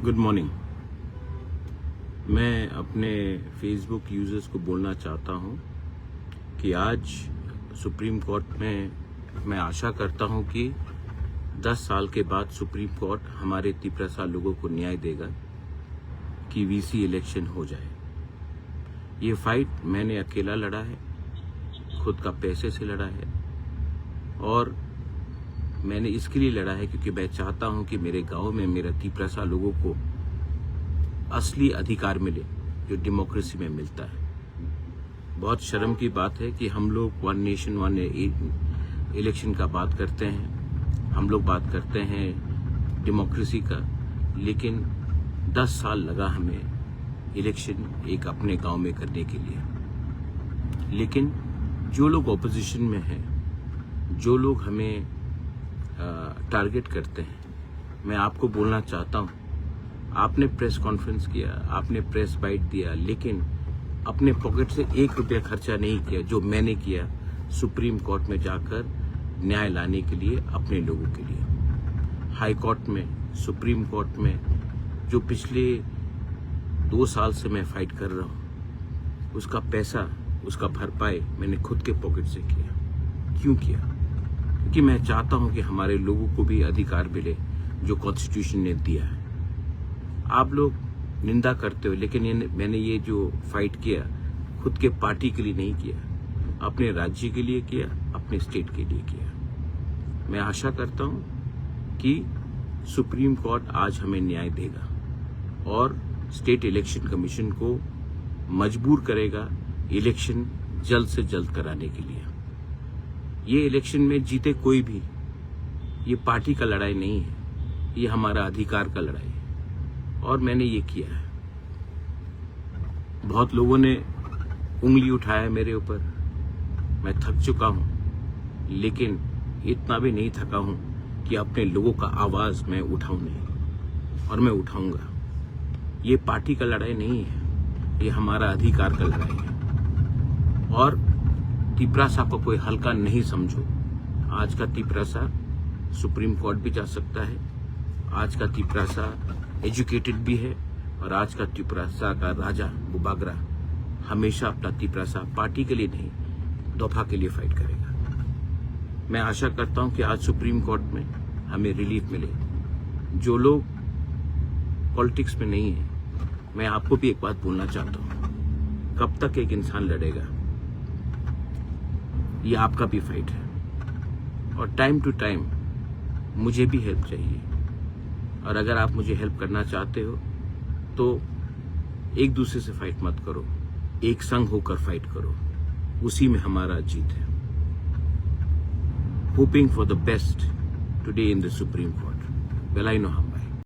Good morning. मैं अपने Facebook users को बोलना चाहता हूं कि आज सुप्रीम कोर्ट में मैं आशा करता हूं कि 10 साल के बाद सुप्रीम कोर्ट हमारे 3 लोगों को न्याय देगा कि वीसी इलेक्शन हो जाए। ये फाइट मैंने अकेला लड़ा है, खुद का पैसे से लड़ा है और मैंने इसके लिए लड़ा है क्योंकि मैं चाहता हूं कि मेरे गांव में मेरे 3 लोगों को असली अधिकार मिले जो डेमोक्रेसी में मिलता है। बहुत शर्म की बात है कि हम लोग वन नेशन वन इलेक्शन का बात करते हैं, हम लोग बात करते हैं डेमोक्रेसी का, लेकिन 10 साल लगा हमें इलेक्शन एक अपने गांव में करने के लिए। लेकिन जो लोग ऑपोजिशन में हैं, जो लोग हमें टारगेट करते हैं, मैं आपको बोलना चाहता हूं, आपने प्रेस कॉन्फ्रेंस किया, आपने प्रेस बाइट दिया, लेकिन अपने पॉकेट से 1 रुपया खर्चा नहीं किया जो मैंने किया सुप्रीम कोर्ट में जाकर न्याय लाने के लिए अपने लोगों के लिए। हाई कोर्ट में, सुप्रीम कोर्ट में जो पिछले 2 साल से मैं फाइट कर रहा हूं, उसका पैसा, उसका भरपाई मैंने खुद के पॉकेट से किया। क्यों किया? क्योंकि मैं चाहता हूं कि हमारे लोगों को भी अधिकार मिले जो कॉन्स्टिट्यूशन ने दिया है। आप लोग निंदा करते हो, लेकिन मैंने ये जो फाइट किया खुद के पार्टी के लिए नहीं किया, अपने राज्य के लिए किया, अपने स्टेट के लिए किया। मैं आशा करता हूं कि सुप्रीम कोर्ट आज हमें न्याय देगा और स्टेट इलेक्शन कमीशन को मजबूर करेगा इलेक्शन जल्द से जल्द कराने के लिए। ये इलेक्शन में जीते कोई भी, ये पार्टी का लड़ाई नहीं है, ये हमारा अधिकार का लड़ाई है और मैंने ये किया है। बहुत लोगों ने उंगली उठाया मेरे ऊपर, मैं थक चुका हूं, लेकिन इतना भी नहीं थका हूं कि अपने लोगों का आवाज मैं उठाऊं नहीं, और मैं उठाऊंगा। ये पार्टी का लड़ाई नहीं है, ये हमारा अधिकार का लड़ाई है। और तिपरासा को कोई हल्का नहीं समझो। आज का तिपरासा सुप्रीम कोर्ट भी जा सकता है, आज का तिपरासा एजुकेटेड भी है और आज का तिपरासा का राजा बुबागरा हमेशा अपना तिपरासा पार्टी के लिए नहीं, दफा के लिए फाइट करेगा। मैं आशा करता हूं कि आज सुप्रीम कोर्ट में हमें रिलीफ मिले। जो लोग पॉलिटिक्स में नहीं है, मैं आपको भी एक बात बोलना चाहता हूं, कब तक एक इंसान लड़ेगा? ये आपका भी फाइट है और टाइम टू टाइम मुझे भी हेल्प चाहिए। और अगर आप मुझे हेल्प करना चाहते हो तो एक दूसरे से फाइट मत करो, एक संग होकर फाइट करो, उसी में हमारा जीत है। Hoping for the best today in the supreme court. Well I know how